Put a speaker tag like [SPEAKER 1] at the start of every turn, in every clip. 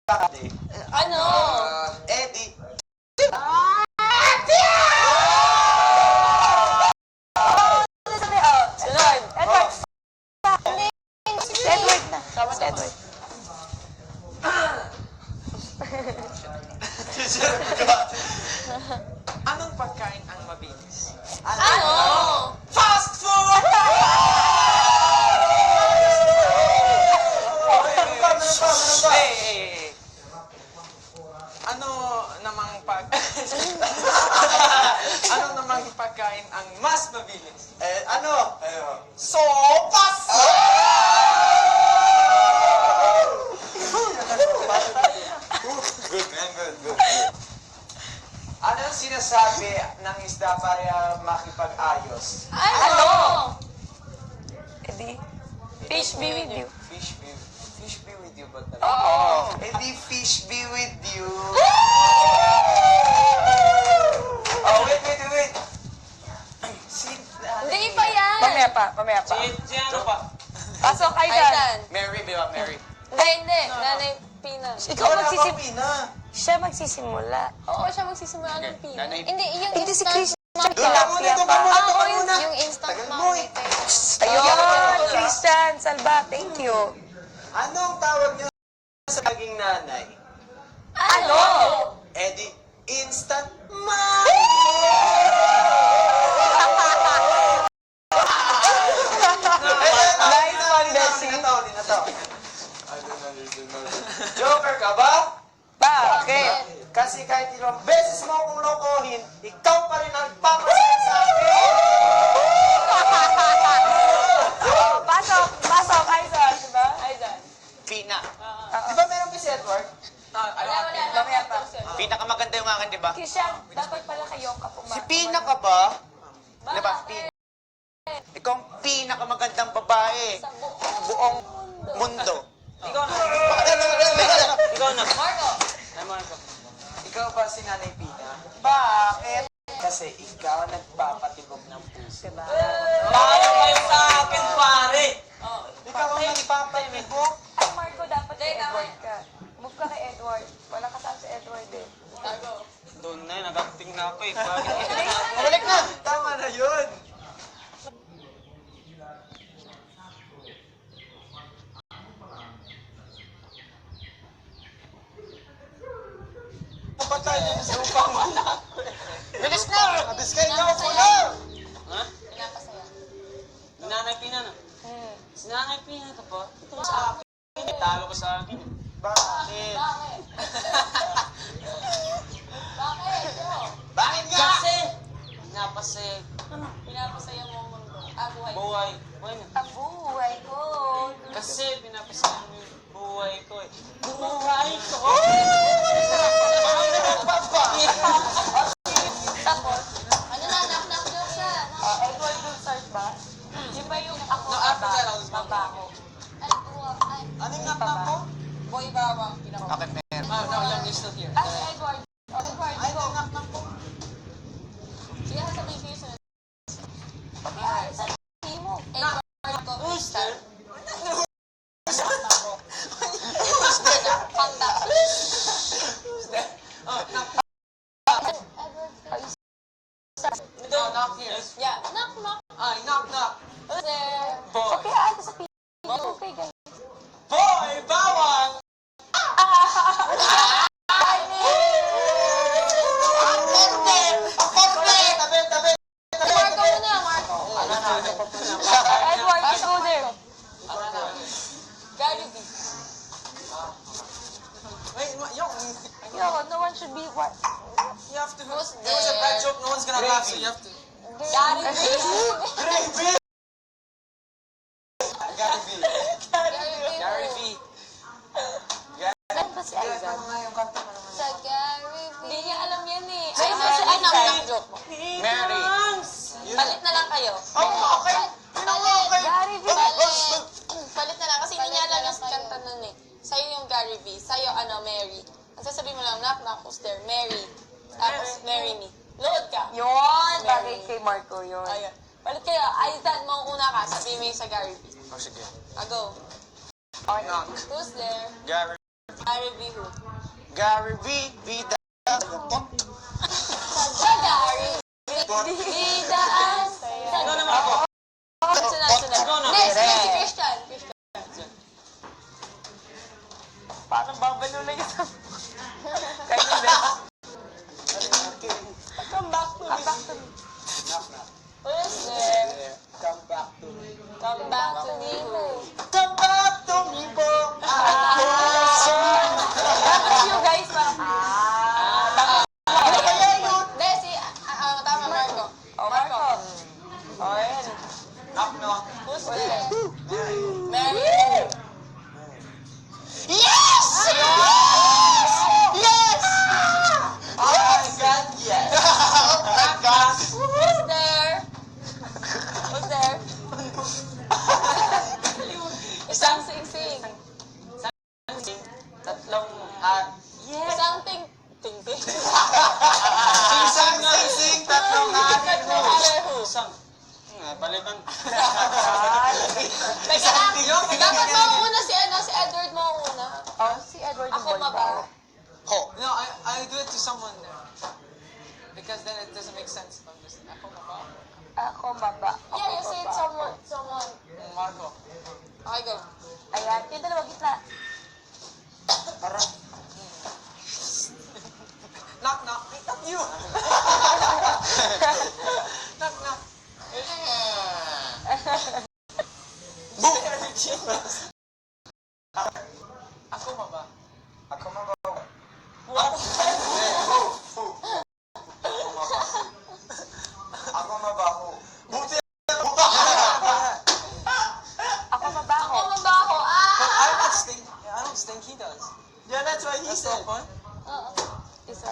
[SPEAKER 1] Ano?
[SPEAKER 2] Eddie.
[SPEAKER 1] Sunod. Edward. Si Edward na. Si Edward.
[SPEAKER 2] Anong pagkain ang mabilis?
[SPEAKER 1] Ano?
[SPEAKER 2] Fast food! Hey! Ano namang ano namang pagkain ang mas mabilis? Ano? Sopas! Good man, good. Ano ang sinasabi ng isda para makipag-ayos?
[SPEAKER 1] Ano? Edi, fish be with you.
[SPEAKER 2] Fish be with you ba talaga?
[SPEAKER 1] Oo.
[SPEAKER 2] Edi fish be with you. Oh, wait.
[SPEAKER 1] Hindi pa yan.
[SPEAKER 3] Mamaya pa.
[SPEAKER 2] Si ano pa?
[SPEAKER 3] Pasok, Aidan.
[SPEAKER 1] Aidan.
[SPEAKER 2] Mary, di ba? Mary.
[SPEAKER 1] Hindi. Nanay Pina.
[SPEAKER 3] Ikaw
[SPEAKER 2] Pina.
[SPEAKER 3] Siya magsisimula.
[SPEAKER 1] Oo, siya magsisimula ng Pina.
[SPEAKER 2] Nanay-
[SPEAKER 1] Hindi, yung
[SPEAKER 3] Hindi si
[SPEAKER 1] instant
[SPEAKER 3] Christian.
[SPEAKER 1] tilapia
[SPEAKER 3] Tilapia
[SPEAKER 1] pa.
[SPEAKER 3] pa.
[SPEAKER 1] Yung instant
[SPEAKER 2] Tagal mo
[SPEAKER 1] mami.
[SPEAKER 2] eh.
[SPEAKER 3] Ayun, Christian, Salva, thank you.
[SPEAKER 2] Anong tawag niyo sa laging nanay?
[SPEAKER 1] Ano?
[SPEAKER 2] Eddie, instant mommy!
[SPEAKER 3] Nice one, Bessie.
[SPEAKER 2] Di na to. Joker ka ba?
[SPEAKER 3] Bakit?
[SPEAKER 2] Kasi kahit ilang beses mo akong lokohin, ikaw pa rin ang papasaya sa akin!
[SPEAKER 3] Pasok, Aidan, diba?
[SPEAKER 1] Aidan.
[SPEAKER 2] Pina. Di ba meron ba si Edward?
[SPEAKER 1] Wala.
[SPEAKER 3] Mamaya pa.
[SPEAKER 2] Pinakamaganda yung akin, di ba?
[SPEAKER 3] Christian, dapat pala kayo kapag
[SPEAKER 2] Si Pina ka ba? Di ba? Pina. Ikaw ang pinakamagandang babae.
[SPEAKER 1] Sa
[SPEAKER 2] Buong mundo.
[SPEAKER 4] Ikaw na. Ikaw na.
[SPEAKER 1] Marco.
[SPEAKER 4] Ay, Marco.
[SPEAKER 2] Ikaw ba si Nanay Pina? Bakit? Kasi ikaw nagpapatibok ng puso.
[SPEAKER 3] Diba?
[SPEAKER 4] Bahala kayo sa akin, pare.
[SPEAKER 2] Ikaw ang nagpapatibok?
[SPEAKER 3] Ay, Marco, dapat kay Edward ka. Move ka kay Edward. Wala kasama si Edward eh.
[SPEAKER 4] Doon na, nag-acting na ako eh. Bakit?
[SPEAKER 2] Balik na! Tama na yun! Patay niyo sa upang wala ko eh. Bilis na! Biskay na ako na!
[SPEAKER 4] Ha?
[SPEAKER 1] Pinapasaya.
[SPEAKER 4] Nanay Pina na. Si Nanay Pina ka ba? Ito sa akin. Talo ko sa akin.
[SPEAKER 2] Bakit?
[SPEAKER 1] Bakit? Bakit?
[SPEAKER 2] Bakit nga?
[SPEAKER 4] Kasi, pinapasaya.
[SPEAKER 1] Pinapasaya mo ang mundo. Buhay.
[SPEAKER 4] Buhay. Buhay na.
[SPEAKER 3] Ang buhay ko.
[SPEAKER 4] Kasi, pinapasaya mo yung buhay ko eh. Buhay ko!
[SPEAKER 3] Tapos,
[SPEAKER 1] Ano na? Knock joke siya.
[SPEAKER 3] Edward Dulcart ba? Di ba yung ako
[SPEAKER 4] No, after that, I was
[SPEAKER 3] babaho?
[SPEAKER 2] Anong naknak ko?
[SPEAKER 1] Boy bawang.
[SPEAKER 2] Bakit meron?
[SPEAKER 4] Oh, no, you're still here.
[SPEAKER 3] Ah, si Edward. Edward,
[SPEAKER 2] Ay,
[SPEAKER 3] go.
[SPEAKER 2] naknak ko.
[SPEAKER 1] Sige, sabihin kayo sa
[SPEAKER 3] Ay, sa mo.
[SPEAKER 1] Edward ko.
[SPEAKER 4] Who's there?
[SPEAKER 1] Contact.
[SPEAKER 4] No, knock here.
[SPEAKER 1] Yeah. Knock.
[SPEAKER 4] Ay, knock.
[SPEAKER 1] Who's there?
[SPEAKER 4] Boy.
[SPEAKER 3] Okay, ako sa pili. Okay, guys.
[SPEAKER 4] Boy, bawang!
[SPEAKER 1] Marco muna, Marco.
[SPEAKER 3] Edward, let's go there.
[SPEAKER 1] Gary V.
[SPEAKER 4] Wait,
[SPEAKER 3] Yo, no one should be what?
[SPEAKER 4] you have to.
[SPEAKER 1] Who's
[SPEAKER 4] There was a bad
[SPEAKER 1] there?
[SPEAKER 4] joke, no one's gonna laugh, so you have to.
[SPEAKER 1] Gary V.
[SPEAKER 4] Gary V.
[SPEAKER 1] Gary V.
[SPEAKER 3] Saan ba si Aidan?
[SPEAKER 1] Sa Gary V.
[SPEAKER 3] Hindi niya alam yan eh.
[SPEAKER 1] Ay, knock joke mo.
[SPEAKER 2] Mary.
[SPEAKER 1] Palit na lang kayo.
[SPEAKER 2] Oh, okay.
[SPEAKER 3] Gary V.
[SPEAKER 1] Palit na lang kasi hindi niya alam yung kanta nun eh. Sa'yo yung Gary V. Sa'yo, Mary. Ang sasabihin mo lang, knock, who's there? Mary. Tapos, marry me. Load ka.
[SPEAKER 3] Yun, bagay kay Marco yun.
[SPEAKER 1] Ayun. Palit kayo. Aidan, mo una ka. Sabihin mo yung sa Gary V.
[SPEAKER 2] Oh, sige.
[SPEAKER 1] Go.
[SPEAKER 2] Knock.
[SPEAKER 1] Who's there?
[SPEAKER 2] Gary.
[SPEAKER 1] Gary V who?
[SPEAKER 2] Gary V, bida.
[SPEAKER 1] Sa Gary V. Bidaan.
[SPEAKER 4] Ikaw naman ako.
[SPEAKER 1] Sunod.
[SPEAKER 4] Ikaw na.
[SPEAKER 1] Next, si Christian.
[SPEAKER 3] Parang babalo na yun. Kaya din.
[SPEAKER 1] Come back to me.
[SPEAKER 2] Knock, knock.
[SPEAKER 1] Who's there?
[SPEAKER 2] There. Come back to me.
[SPEAKER 1] Come back to me who?
[SPEAKER 2] Come back to me po.
[SPEAKER 3] Tapos you guys parang,
[SPEAKER 2] Ano kaya yun?
[SPEAKER 1] Hindi, si, tama, Marco.
[SPEAKER 3] oh, Marco. Oh, yan.
[SPEAKER 2] Knock, knock.
[SPEAKER 1] Who's there? Mary.
[SPEAKER 2] Yes! Yes! Yes! Oh my God, yes! Oh my God!
[SPEAKER 1] Who's there? Who's there? Isang sing-sing.
[SPEAKER 4] Tatlong yes.
[SPEAKER 1] Isang ting-ting.
[SPEAKER 2] Isang sing-sing, tatlong hari.
[SPEAKER 1] Tatlong hari.
[SPEAKER 4] Isang. Balikan.
[SPEAKER 1] Teka lang, dapat mauuna si Edward mauuna.
[SPEAKER 3] Oh, si Edward yung
[SPEAKER 1] Ako mabaho.
[SPEAKER 2] Ho.
[SPEAKER 5] No, I do it to someone because then it doesn't make sense if I'm just ako maba.
[SPEAKER 3] Ako maba.
[SPEAKER 1] Yeah, you say it someone.
[SPEAKER 5] Marco.
[SPEAKER 1] Okay, go.
[SPEAKER 3] Ayan, yung dalawa gitna.
[SPEAKER 2] Parang,
[SPEAKER 5] Knock knock. Not you. Knock knock. Ako maba.
[SPEAKER 2] ako mabaw. Ako mabaho. Buti buka.
[SPEAKER 3] Ako mabaho.
[SPEAKER 1] Ako mabaho.
[SPEAKER 5] I don't stink. I don't stink. He does.
[SPEAKER 2] Yeah, that's what he
[SPEAKER 5] That's
[SPEAKER 2] said.
[SPEAKER 5] no fun.
[SPEAKER 3] Isa.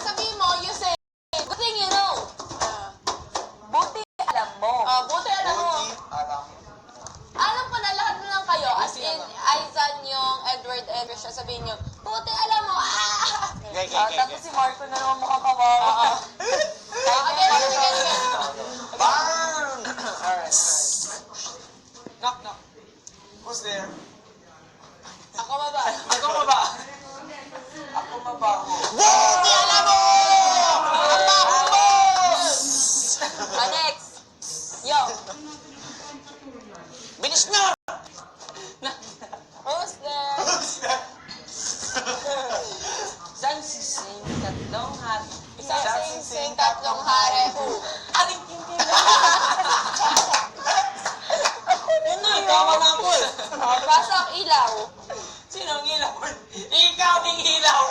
[SPEAKER 1] Sabihin mo, you say, good thing you know.
[SPEAKER 3] Buti alam mo.
[SPEAKER 1] Buti alam mo.
[SPEAKER 2] Buti, alam.
[SPEAKER 1] Alam ko na lahat na lang kayo. As in, Aizan yung Edward and Christian. Sabihin nyo, buti alam mo.
[SPEAKER 3] Tapos si Marco na naman mukhang kawawa.
[SPEAKER 1] Again.
[SPEAKER 2] Burn! Alright.
[SPEAKER 5] Knock knock.
[SPEAKER 2] Who's there?
[SPEAKER 1] Ako maba.
[SPEAKER 5] Ako maba.
[SPEAKER 2] Ako mabaho. Buti alam mo! Mabaho mo!
[SPEAKER 1] Next. Yo.
[SPEAKER 2] Bilis na!
[SPEAKER 1] Who's there?
[SPEAKER 4] Isang sising, tatlong hari.
[SPEAKER 1] Isang sing-sing, tatlong hari. Who?
[SPEAKER 4] Aling tingin na. Yun na, tama na po eh.
[SPEAKER 1] Pasok ilaw.
[SPEAKER 4] Sino ang ilaw? Ikaw ang ilaw.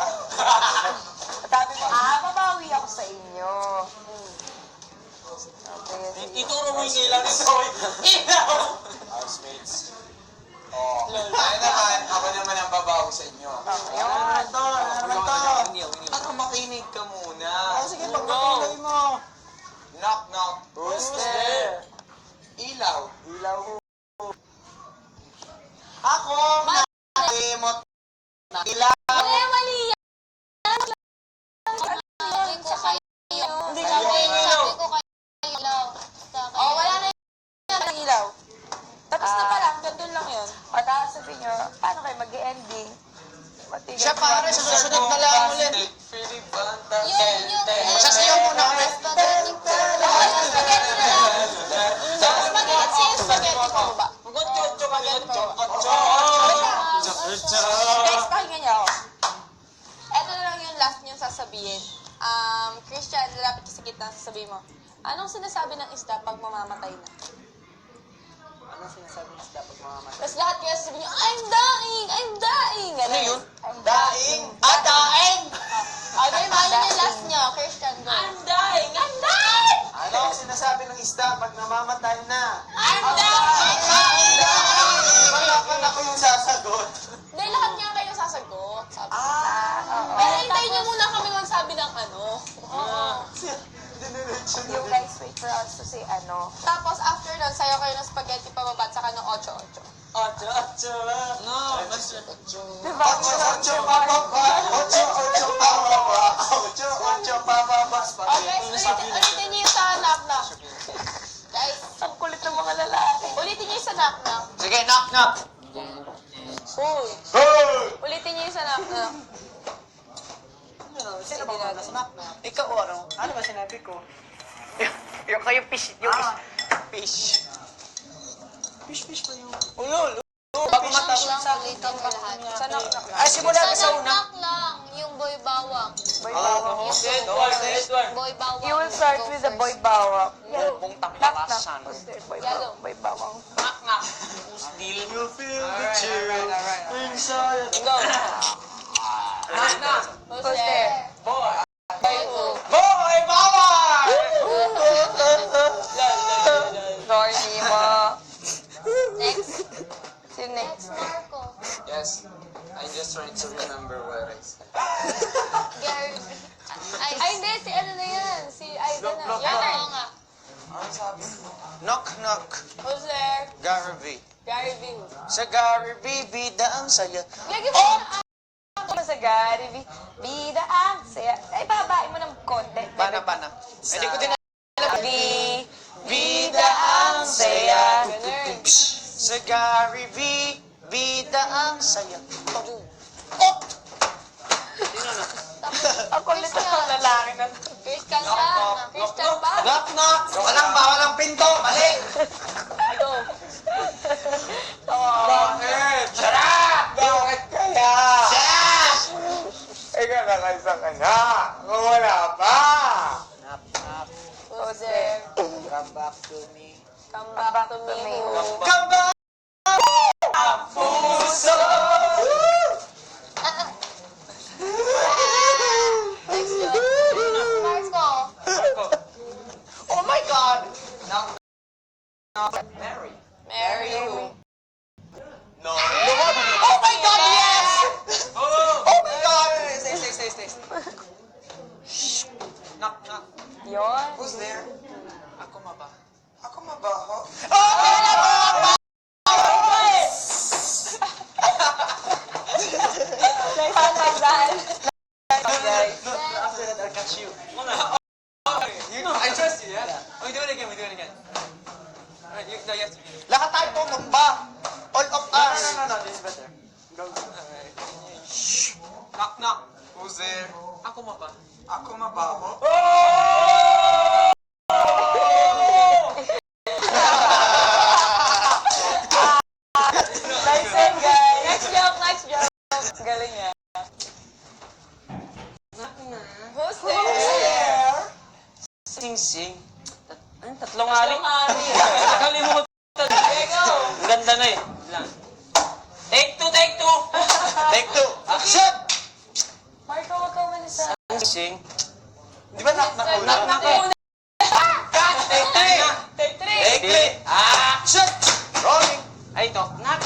[SPEAKER 3] Sabi ko, mabawi ako sa inyo. Okay, sige.
[SPEAKER 4] Ituro mo yung ilaw nito. Ilaw!
[SPEAKER 2] Housemates. Oh, ako naman ang babaho sa inyo. Ano makinig ka muna? Sige, pagpapalay mo. Knock, knock. Who's there? Ilaw. Ilaw. Ako, nakimot. Ilaw.
[SPEAKER 1] Mali yan. Hindi ka
[SPEAKER 4] ilaw.
[SPEAKER 1] Wala na yung ilaw. Tapos na pala, ganun lang yun.
[SPEAKER 3] O tapos sabi nyo, paano kayo mag-ending?
[SPEAKER 2] Siya pare, sa susunod na lang ulit.
[SPEAKER 5] Philip Banta.
[SPEAKER 2] Magsasayaw muna kami.
[SPEAKER 1] Spaghetti na lang. Spaghetti ko ba? Guys, pakinggan niyo ako. Ito na lang yung last niyong sasabihin. Christian, lalapit ka sa gitna, sasabihin mo, anong sinasabi ng isda pag mamamatay na?
[SPEAKER 2] Ano sinasabi ng isda pag mamamatay?
[SPEAKER 1] Tapos lahat kayo sasabihin niyo, I'm dying! I'm dying!
[SPEAKER 2] Ano yun?
[SPEAKER 3] Daing.
[SPEAKER 2] Daing!
[SPEAKER 1] Okay, mahal yung last niyo. Christian, go.
[SPEAKER 4] I'm dying!
[SPEAKER 1] I'm dying!
[SPEAKER 2] Ano ang sinasabi ng isda pag namamatay na?
[SPEAKER 1] I'm dying!
[SPEAKER 2] Malakan ako yung sasagot.
[SPEAKER 1] Hindi, lahat nga kayo sasagot. Sabi.
[SPEAKER 3] Oo.
[SPEAKER 1] Pero hintayin niyo muna kami magsabi ng ano. Oo.
[SPEAKER 3] You guys wait for us to say ano.
[SPEAKER 1] Tapos after nun, sayo kayo ng spaghetti pababa at saka ng 8-8.
[SPEAKER 4] No, mas...
[SPEAKER 3] Diba?
[SPEAKER 2] Ocho pababa. Ocho pababa.
[SPEAKER 1] Okay, ulitin niyo yung sa knock-knock. Guys,
[SPEAKER 3] Ang kulit ng mga lalaki.
[SPEAKER 1] ulitin niyo yung sa knock-knock.
[SPEAKER 2] Sige, knock, knock.
[SPEAKER 1] Uy.
[SPEAKER 2] Hey!
[SPEAKER 1] Ulitin niyo yung sa knock.
[SPEAKER 2] Sino ba kung knock knock? Ikaw ano? Ano ba sinabi ko?
[SPEAKER 3] Yung kayo fish. Yung
[SPEAKER 2] Fish. Fish pa yung...
[SPEAKER 5] Ulol!
[SPEAKER 2] Bago matapos sa akin.
[SPEAKER 3] sa knock-knock.
[SPEAKER 2] Ah, simula ka sa una.
[SPEAKER 1] Knock lang, yung boy bawang.
[SPEAKER 3] Boy bawang.
[SPEAKER 4] Edward.
[SPEAKER 1] Boy bawang.
[SPEAKER 3] You will start
[SPEAKER 1] Go
[SPEAKER 3] with the
[SPEAKER 1] first.
[SPEAKER 3] boy bawang.
[SPEAKER 2] Bong
[SPEAKER 3] Knock-knock.
[SPEAKER 2] tampalasan.
[SPEAKER 3] Who's there? Boy
[SPEAKER 1] Yellow.
[SPEAKER 3] bawang. Boy bawang.
[SPEAKER 4] Knock, knock. Who's deal?
[SPEAKER 2] You feel the
[SPEAKER 5] Alright,
[SPEAKER 2] chill
[SPEAKER 5] alright.
[SPEAKER 2] inside.
[SPEAKER 4] Go. Knock, knock.
[SPEAKER 1] Who's
[SPEAKER 3] Who's
[SPEAKER 1] there?
[SPEAKER 3] there?
[SPEAKER 4] Boy.
[SPEAKER 1] Go.
[SPEAKER 2] Boy, bawal!
[SPEAKER 3] Corny mo.
[SPEAKER 1] Next.
[SPEAKER 3] Sino next?
[SPEAKER 1] Marco.
[SPEAKER 5] Yes. I'm just trying to remember what I said.
[SPEAKER 1] Gary. Ay, hindi. Si ano na yan? Si Aidan na. Yan na. Oo nga.
[SPEAKER 5] Ano sabi mo?
[SPEAKER 2] Knock knock.
[SPEAKER 1] Who's there?
[SPEAKER 2] Gary V.
[SPEAKER 1] Gary V.
[SPEAKER 2] Sa Gary V, bida ang saya.
[SPEAKER 1] Lagi mo na.
[SPEAKER 3] Sa Gary V. Bida ang saya. Ay, babae mo ng konti.
[SPEAKER 2] Pana. Hindi ko din
[SPEAKER 3] Lagi.
[SPEAKER 2] Bida ang saya.
[SPEAKER 1] Ganun.
[SPEAKER 2] Sa Gary V, bida ang saya.
[SPEAKER 3] Ang kulit ng lalaki na.
[SPEAKER 1] Christian siya. Christian ba?
[SPEAKER 2] Knock knock. Walang pinto. Balik.
[SPEAKER 1] Go.
[SPEAKER 2] Bakit? Shut up! Bakit kaya? Shut up! Ikaw nakasang ka na. Kung wala pa. Knock knock.
[SPEAKER 1] Who's there?
[SPEAKER 2] Come back to me.
[SPEAKER 1] Come back to me.
[SPEAKER 2] Come back! Ang puso!
[SPEAKER 1] Next yun. Marco.
[SPEAKER 2] Oh my God! Knock knock. Mary.
[SPEAKER 1] Mary.
[SPEAKER 2] No. Oh my God, yes! Oh my God! Stay. Knock knock.
[SPEAKER 3] Yun.
[SPEAKER 2] Who's there?
[SPEAKER 5] Ako maba.
[SPEAKER 2] Ako mabaho. Oh!
[SPEAKER 3] Nice one, my dad.
[SPEAKER 2] Guys. After that, I'll catch you.
[SPEAKER 5] I trust you, yeah? We do it again. Alright, you have to be.
[SPEAKER 2] Lahat tayo tumumba. All of us.
[SPEAKER 5] No, this is better. Go. Alright. Knock, knock.
[SPEAKER 2] Who's there?
[SPEAKER 5] Ako maba.
[SPEAKER 2] Ako mabaho.
[SPEAKER 3] Nice one, guys. Next joke. Galing niya.
[SPEAKER 1] Who's there?
[SPEAKER 4] Sing-sing. Ano, tatlong hari?
[SPEAKER 1] Tatlong hari.
[SPEAKER 4] Nakalimutan.
[SPEAKER 1] Okay, go.
[SPEAKER 4] Ang ganda na eh. Lang. Take two.
[SPEAKER 2] Take two. Action!
[SPEAKER 3] Marco, wag ka umalis sa...
[SPEAKER 4] Sing.
[SPEAKER 2] Di ba knock knock muna?
[SPEAKER 1] Knock, knock muna.
[SPEAKER 2] Take three.
[SPEAKER 1] Take three.
[SPEAKER 2] Take three. Action! Rolling.
[SPEAKER 4] Ay, ito. Knock.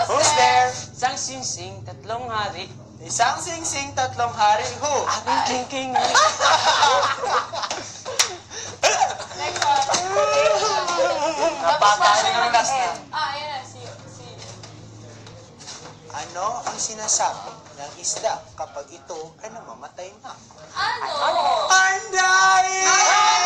[SPEAKER 2] Who's there?
[SPEAKER 4] Isang sing-sing, tatlong hari.
[SPEAKER 2] Isang sing-sing, tatlong hari. Who?
[SPEAKER 4] Aking king.
[SPEAKER 1] Next one.
[SPEAKER 2] Napatay ng last na.
[SPEAKER 1] Ayan na. Si.
[SPEAKER 2] Ano ang sinasabi ng isda kapag ito ay namamatay na?
[SPEAKER 1] Ano?
[SPEAKER 2] I'm dying!